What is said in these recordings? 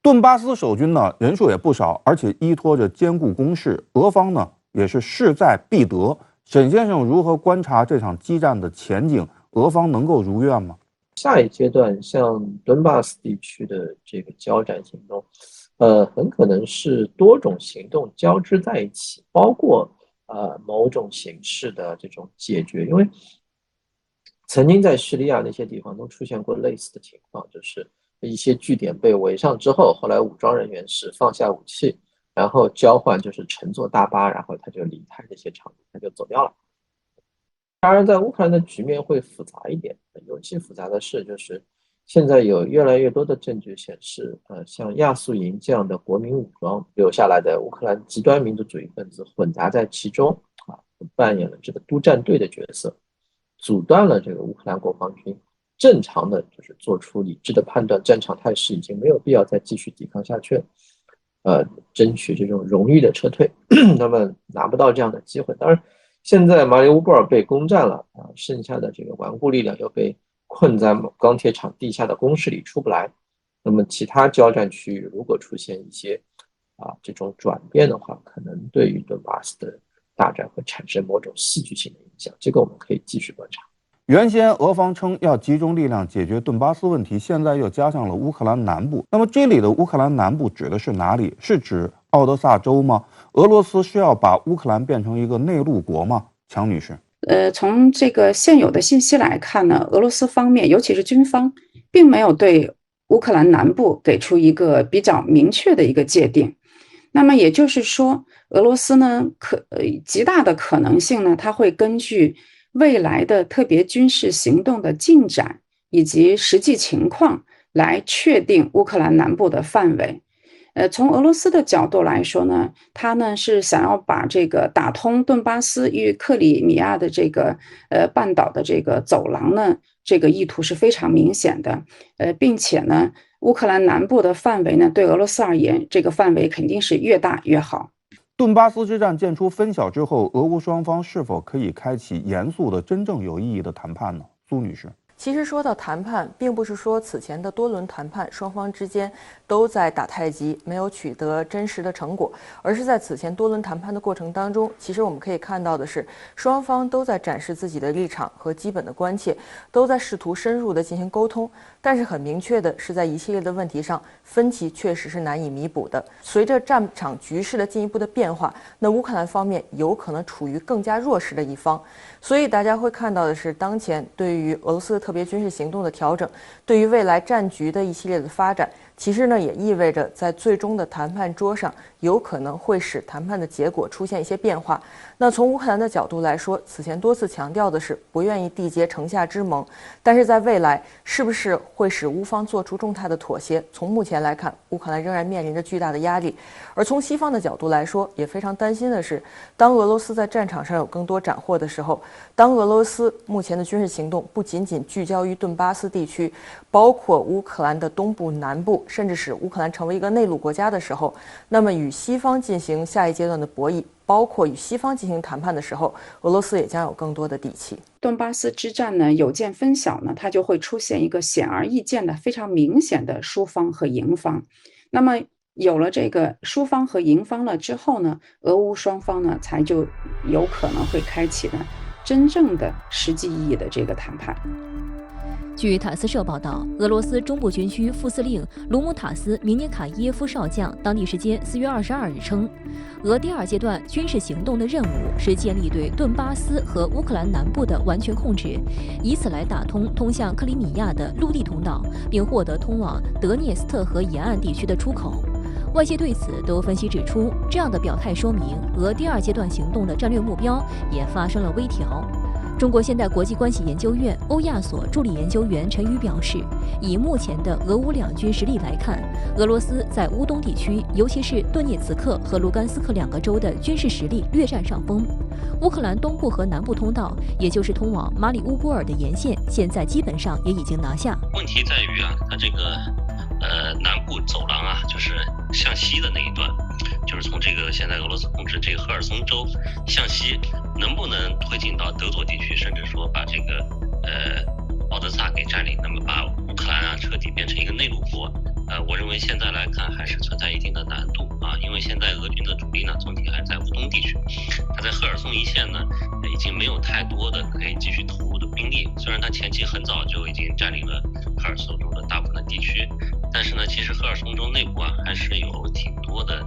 顿巴斯守军呢人数也不少，而且依托着坚固工事，俄方呢也是势在必得。沈先生如何观察这场激战的前景？俄方能够如愿吗？下一阶段像顿巴斯地区的这个交战行动，很可能是多种行动交织在一起，包括某种形式的这种解决，因为曾经在叙利亚那些地方都出现过类似的情况，就是一些据点被围上之后，后来武装人员是放下武器，然后交换就是乘坐大巴，然后他就离开这些场地，他就走掉了。当然，在乌克兰的局面会复杂一点，尤其复杂的是，就是现在有越来越多的证据显示，像亚速营这样的国民武装留下来的乌克兰极端民族主义分子混杂在其中，扮演了这个督战队的角色，阻断了这个乌克兰国防军正常的就是做出理智的判断，战场态势已经没有必要再继续抵抗下去了，争取这种荣誉的撤退，那么拿不到这样的机会，当然。现在马里乌波尔被攻占了剩下的这个顽固力量又被困在钢铁厂地下的工事里出不来。那么其他交战区域如果出现一些这种转变的话，可能对于顿巴斯的大战会产生某种戏剧性的影响，这个我们可以继续观察。原先俄方称要集中力量解决顿巴斯问题，现在又加上了乌克兰南部。那么这里的乌克兰南部指的是哪里？是指奥德萨州吗？俄罗斯是要把乌克兰变成一个内陆国吗？强女士，从这个现有的信息来看呢，俄罗斯方面，尤其是军方，并没有对乌克兰南部给出一个比较明确的一个界定。那么也就是说，俄罗斯呢，极大的可能性呢，它会根据未来的特别军事行动的进展以及实际情况来确定乌克兰南部的范围。从俄罗斯的角度来说呢，他呢是想要把这个打通顿巴斯与克里米亚的这个半岛的这个走廊呢，这个意图是非常明显的。并且呢，乌克兰南部的范围呢，对俄罗斯而言，这个范围肯定是越大越好。顿巴斯之战见出分晓之后，俄乌双方是否可以开启严肃的、真正有意义的谈判呢？苏女士。其实说到谈判，并不是说此前的多轮谈判双方之间都在打太极，没有取得真实的成果，而是在此前多轮谈判的过程当中，其实我们可以看到的是，双方都在展示自己的立场和基本的关切，都在试图深入的进行沟通。但是很明确的是，在一系列的问题上，分歧确实是难以弥补的。随着战场局势的进一步的变化，那乌克兰方面有可能处于更加弱势的一方。所以大家会看到的是，当前对于俄罗斯的特别军事行动的调整，对于未来战局的一系列的发展，其实呢也意味着在最终的谈判桌上，有可能会使谈判的结果出现一些变化。那从乌克兰的角度来说，此前多次强调的是不愿意缔结城下之盟，但是在未来是不是会使乌方做出重大的妥协？从目前来看，乌克兰仍然面临着巨大的压力。而从西方的角度来说，也非常担心的是，当俄罗斯在战场上有更多斩获的时候，当俄罗斯目前的军事行动不仅仅聚焦于顿巴斯地区，包括乌克兰的东部、南部，甚至使乌克兰成为一个内陆国家的时候，那么与西方进行下一阶段的博弈，包括与西方进行谈判的时候，俄罗斯也将有更多的底气。顿巴斯之战呢，有见分晓呢，它就会出现一个显而易见的、非常明显的输方和赢方。那么有了这个输方和赢方了之后呢，俄乌双方呢才就有可能会开启呢真正的实际意义的这个谈判。据塔斯社报道，俄罗斯中部军区副司令卢姆塔斯·明涅卡耶夫少将当地时间4月22日称，俄第二阶段军事行动的任务是建立对顿巴斯和乌克兰南部的完全控制，以此来打通向克里米亚的陆地通道，并获得通往德涅斯特河沿岸地区的出口。外界对此都分析指出，这样的表态说明俄第二阶段行动的战略目标也发生了微调。中国现代国际关系研究院欧亚所助理研究员陈宇表示，以目前的俄乌两军实力来看，俄罗斯在乌东地区，尤其是顿涅茨克和卢甘斯克两个州的军事实力略占上风。乌克兰东部和南部通道，也就是通往马里乌波尔的沿线，现在基本上也已经拿下。问题在于它这个南部走廊就是向西的那一段，就是从这个现在俄罗斯控制这个赫尔松州向西，能不能推进到德佐地区，甚至说把这个奥德萨给占领，那么把乌克兰彻底变成一个内陆国，我认为现在来看还是存在一定的难度啊，因为现在俄军的主力呢总体还在乌东地区，他在赫尔松一线呢已经没有太多的可以继续投入的兵力，虽然他前期很早就已经占领了赫尔松中的大部分的地区，但是呢，其实赫尔松州内部啊还是有挺多的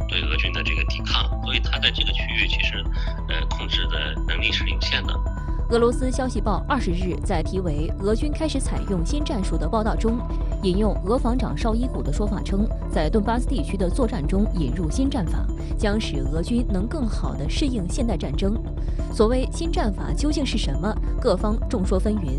对俄军的这个抵抗，所以他在这个区域其实控制的能力是有限的。俄罗斯消息报20日在题为“俄军开始采用新战术”的报道中，引用俄防长绍伊古的说法称，在顿巴斯地区的作战中引入新战法，将使俄军能更好地适应现代战争。所谓新战法究竟是什么？各方众说纷纭。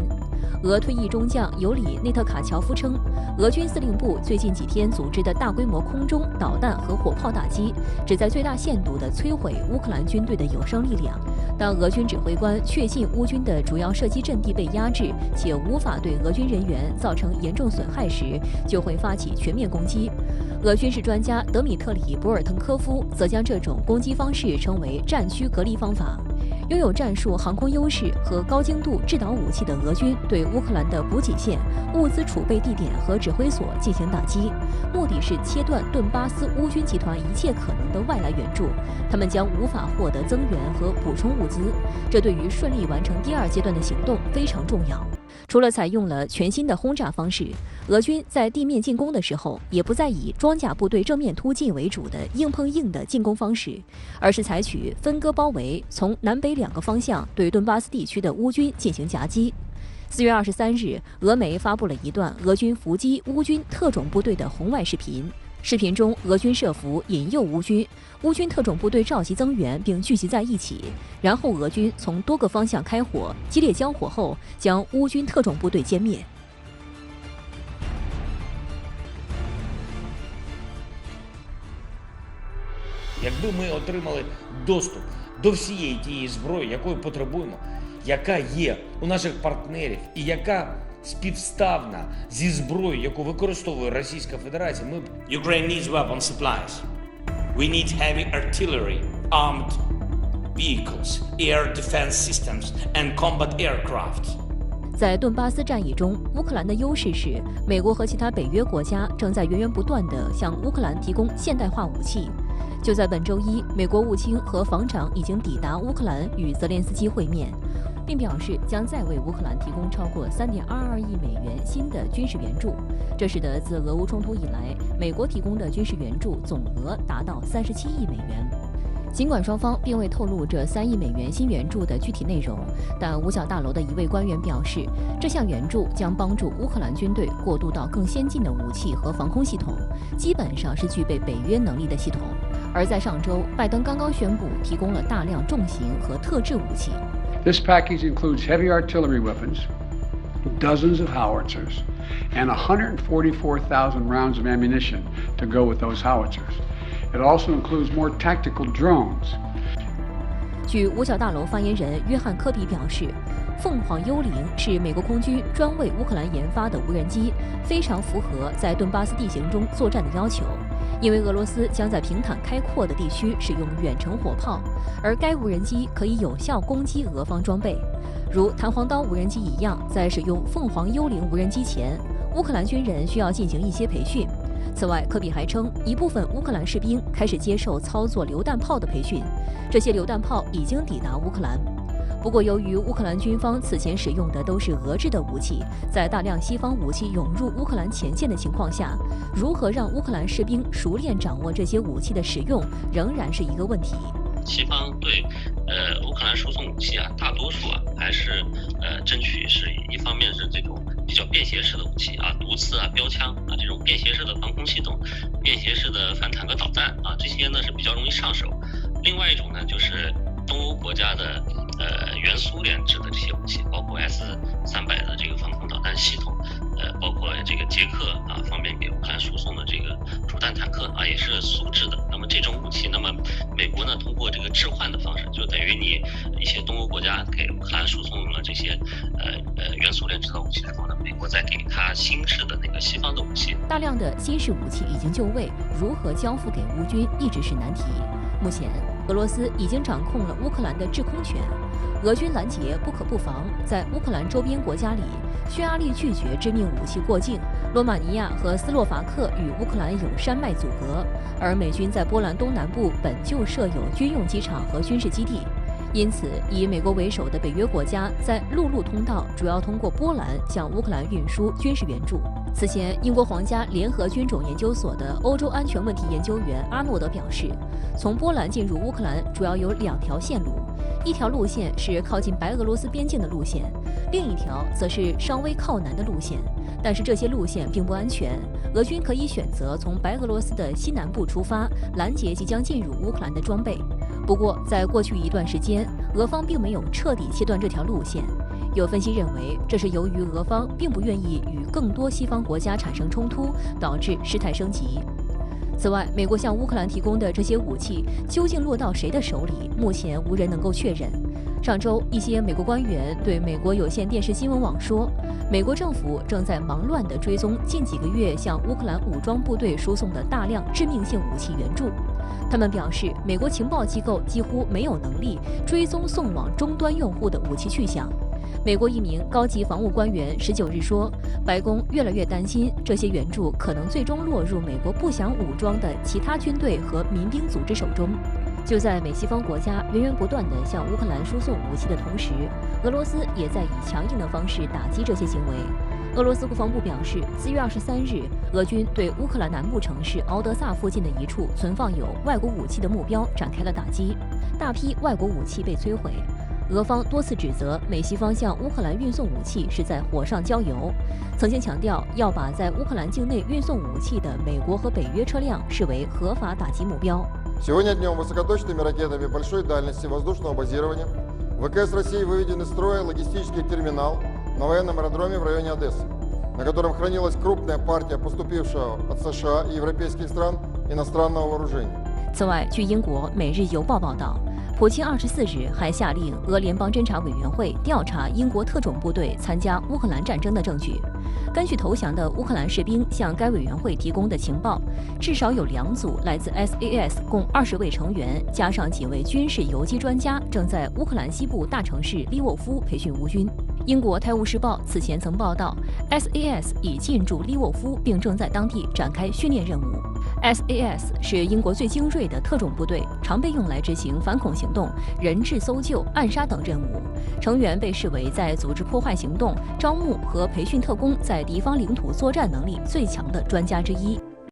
俄退役中将尤里内特卡乔夫称，俄军司令部最近几天组织的大规模空中导弹和火炮打击，旨在最大限度地摧毁乌克兰军队的有生力量。当俄军指挥官确信乌军的主要射击阵地被压制，且无法对俄军人员造成严重损害时，就会发起全面攻击。俄军事专家德米特里·博尔滕科夫则将这种攻击方式称为战区隔离方法。拥有战术航空优势和高精度制导武器的俄军对乌克兰的补给线、物资储备地点和指挥所进行打击，目的是切断顿巴斯乌军集团一切可能的外来援助，他们将无法获得增援和补充物资，这对于顺利完成第2阶段的行动非常重要。除了采用了全新的轰炸方式，俄军在地面进攻的时候也不再以装甲部队正面突进为主的硬碰硬的进攻方式，而是采取分割包围，从南北2个方向对顿巴斯地区的乌军进行夹击。4月23日，俄媒发布了一段俄军伏击乌军特种部队的红外视频。视频中，俄军设伏引诱乌军特种部队召集增援并聚集在一起，然后俄军从多个方向开火，激烈交火后将乌军特种部队歼灭。Якби ми отримали доступ до всієї тієї зброї, якої потребуємо, яка є у наших партнерів і яка співставна зі зброєю, яку використовує Російська Федерація, ми... Ukraine needs weapon supplies. We need heavy artillery, armed vehicles, air defense systems and combat aircraft. 在顿巴斯战役中，乌克兰的优势是美国和其他北约国家正在源源不断地向乌克兰提供现代化武器。就在本周一，美国务卿和防长已经抵达乌克兰与泽连斯基会面，并表示将再为乌克兰提供超过3.22亿美元新的军事援助，这使得自俄乌冲突以来，美国提供的军事援助总额达到37亿美元。尽管双方并未透露这3亿美元新援助的具体内容，但五角大楼的一位官员表示，这项援助将帮助乌克兰军队过渡到更先进的武器和防空系统，基本上是具备北约能力的系统。而在上周，拜登刚刚宣布提供了大量重型和特制武器。This package includes heavy artillery weapons, dozens of howitzers, and 144,000 rounds of ammunition to go with those howitzers. It also includes more tactical drones. 据五角大楼发言人约翰·科比表示，凤凰幽灵是美国空军专为乌克兰研发的无人机，非常符合在顿巴斯地形中作战的要求。因为俄罗斯将在平坦开阔的地区使用远程火炮，而该无人机可以有效攻击俄方装备。如弹簧刀无人机一样，在使用凤凰幽灵无人机前，乌克兰军人需要进行一些培训。此外，科比还称，一部分乌克兰士兵开始接受操作榴弹炮的培训，这些榴弹炮已经抵达乌克兰。不过，由于乌克兰军方此前使用的都是俄制的武器，在大量西方武器涌入乌克兰前线的情况下，如何让乌克兰士兵熟练掌握这些武器的使用，仍然是一个问题。西方对乌克兰输送武器啊，大多数啊还是争取是一方面是这种比较便携式的武器啊，毒刺啊、标枪啊这种便携式的防空系统、便携式的反坦克导弹啊，这些呢是比较容易上手。另外一种呢就是东欧国家的原苏联制的这些武器，包括 S-300的这个防空导弹系统，包括这个捷克啊方面给乌克兰输送的这个主弹坦克啊也是苏制的。那么这种武器，那么美国呢通过这个置换的方式，就等于你一些东欧国家给乌克兰输送了这些原苏联制造武器之后呢，美国再给他新式的那个西方的武器。大量的新式武器已经就位，如何交付给乌军一直是难题。目前，俄罗斯已经掌控了乌克兰的制空权，俄军拦截不可不防。在乌克兰周边国家里，匈牙利拒绝致命武器过境，罗马尼亚和斯洛伐克与乌克兰有山脉阻隔，而美军在波兰东南部本就设有军用机场和军事基地。因此，以美国为首的北约国家在陆路通道主要通过波兰向乌克兰运输军事援助。此前，英国皇家联合军种研究所的欧洲安全问题研究员阿诺德表示，从波兰进入乌克兰主要有2条线路，一条路线是靠近白俄罗斯边境的路线，另一条则是稍微靠南的路线。但是这些路线并不安全，俄军可以选择从白俄罗斯的西南部出发，拦截即将进入乌克兰的装备。不过，在过去一段时间，俄方并没有彻底切断这条路线。有分析认为，这是由于俄方并不愿意与更多西方国家产生冲突，导致事态升级。此外，美国向乌克兰提供的这些武器究竟落到谁的手里，目前无人能够确认。上周，一些美国官员对美国有线电视新闻网说，美国政府正在忙乱地追踪近几个月向乌克兰武装部队输送的大量致命性武器援助。他们表示，美国情报机构几乎没有能力追踪送往终端用户的武器去向。美国一名高级防务官员19日说，白宫越来越担心这些援助可能最终落入美国不想武装的其他军队和民兵组织手中。就在美西方国家源源不断地向乌克兰输送武器的同时，俄罗斯也在以强硬的方式打击这些行为。俄罗斯国防部表示，4月23日，俄军对乌克兰南部城市敖德萨附近的一处存放有外国武器的目标展开了打击，大批外国武器被摧毁。俄方多次指责美西方向乌克兰运送武器是在火上浇油，曾经强调要把在乌克兰境内运送武器的美国和北约车辆视为合法打击目标。Сегодня днем высокоточными ракетами большой дальности воздушного базирования ВКС России выведен из строя логистический терминал на военном аэродроме в районе Одессы, на котором хранилась крупная партия поступившего от США и европейских стран иностранного вооружения. 此外，据英国《每日邮报》报道，普京24日还下令俄联邦侦察委员会调查英国特种部队参加乌克兰战争的证据。根据投降的乌克兰士兵向该委员会提供的情报，至少有2组来自 SAS 共20位成员，加上几位军事游击专家，正在乌克兰西部大城市利沃夫培训乌军。英国《泰晤士报》此前曾报道 ，SAS 已进驻利沃夫，并正在当地展开训练任务。SAS 是英国最精锐的特种部队，常被用来执行反恐行动、人质搜救、暗杀等任务。成员被视为在组织破坏行动、招募和培训特工在敌方领土作战能力最强的专家之一。